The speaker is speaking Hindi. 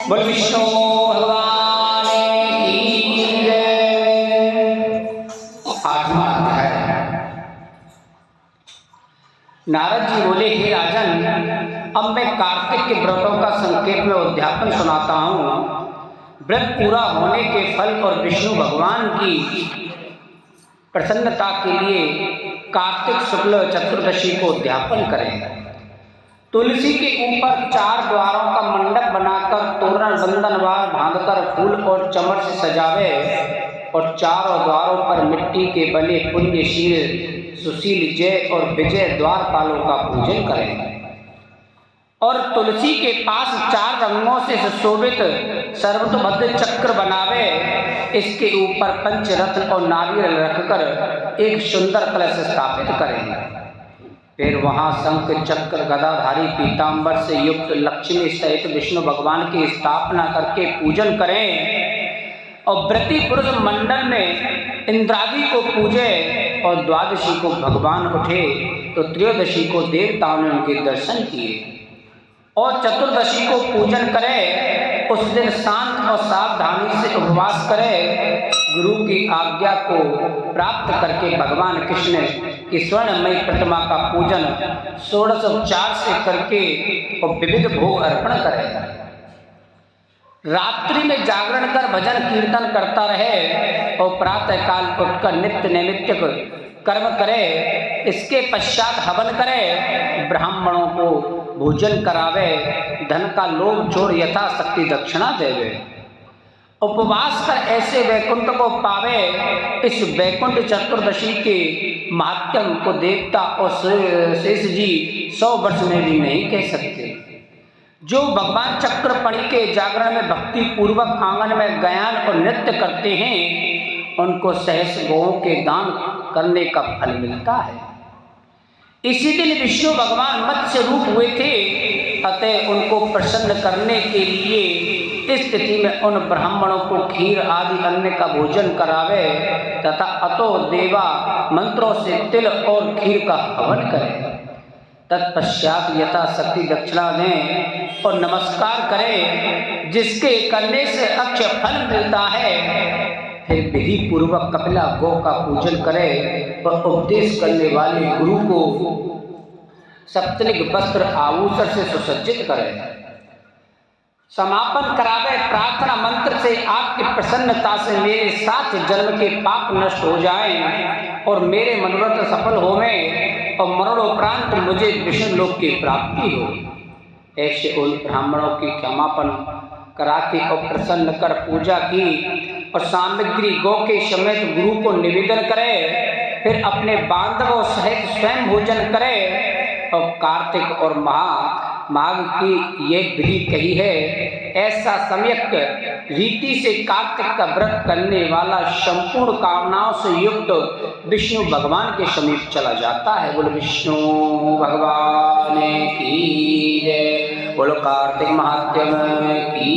बोल विष्णु भगवान की जय। आठवां अध्याय। नारद जी बोले, हे राजन, अब मैं कार्तिक के व्रतों का संक्षेप में उद्यापन सुनाता हूँ। व्रत पूरा होने के फल और विष्णु भगवान की प्रसन्नता के लिए कार्तिक शुक्ल चतुर्दशी को उद्यापन करें। तुलसी के ऊपर 4 द्वारों का मंडप बनाकर तोरण बंधनवार बांधकर फूल और चमर से सजावे और चारों द्वारों पर मिट्टी के बने पुण्यशील सुशील जय और विजय द्वारपालों का पूजन करें और तुलसी के पास 4 रंगों से सुशोभित सर्वतोभद्र चक्र बनावे। इसके ऊपर पंचरत्न और नारियल रखकर एक सुंदर कलश स्थापित करें। फिर वहाँ शंख चक्र गदाधारी पीताम्बर से युक्त लक्ष्मी सहित विष्णु भगवान की स्थापना करके पूजन करें और व्रती पुरुष मंडल में इंद्रादि को पूजे और द्वादशी को भगवान उठे तो त्रयोदशी को देवताओं ने उनके दर्शन किए और चतुर्दशी को पूजन करे। उस दिन शांत और सावधानी से उपवास करे। गुरु की आज्ञा को प्राप्त करके भगवान कृष्ण की स्वर्णमयी प्रतिमा का पूजन षोडशोपचार से करके और विविध भोग अर्पण करे। रात्रि में जागरण कर भजन कीर्तन करता रहे और प्रातः काल उठकर नित्य नैमित्तिक कर्म करे। इसके पश्चात हवन करे, ब्राह्मणों को भोजन करावे, धन का लोभ छोड़ यथाशक्ति दक्षिणा देवे। उपवास कर ऐसे वैकुंठ को पावे। इस वैकुंठ चतुर्दशी के महात्म्य को देवता और शेष जी 100 वर्ष में भी नहीं कह सकते। जो भगवान चक्रपणि के जागरण में भक्ति पूर्वक आंगन में गायन और नृत्य करते हैं उनको सहस्र गौओं के दान करने का फल मिलता है। इसी दिन विष्णु भगवान मत्स्य रूप हुए थे, अतः उनको प्रसन्न करने के लिए इस स्थिति में उन ब्राह्मणों को खीर आदि अन्न का भोजन करावे तथा अतो देवा मंत्रों से तिल और खीर का हवन करें। तत्पश्चात यथाशक्ति दक्षिणा दें और नमस्कार करें, जिसके करने से अक्षय फल मिलता है। फिर विधि पूर्वक कपिला गौ का पूजन करें और उपदेश करने वाले गुरु को सप्तलिक वस्त्र आभूषण से सुसज्जित करें। समापन करावे प्रार्थना मंत्र से आपकी प्रसन्नता से मेरे 7 जन्म के पाप नष्ट हो जाएं और मेरे मनोरथ सफल होवें और मरणोपरांत मुझे विष्णु लोक की प्राप्ति हो। ऐसे उन ब्राह्मणों की क्षमापन करा के और प्रसन्न कर पूजा की और सामग्री गौ के समेत गुरु को निवेदन करे। फिर अपने बांधवों सहित स्वयं भोजन करे और कार्तिक और माघ की ये विधि कही है। ऐसा सम्यक रीति से कार्तिक का व्रत करने वाला संपूर्ण कामनाओं से युक्त विष्णु भगवान के समीप चला जाता है। बोलो विष्णु भगवान की जय। बोलो कार्तिक महात्म्य की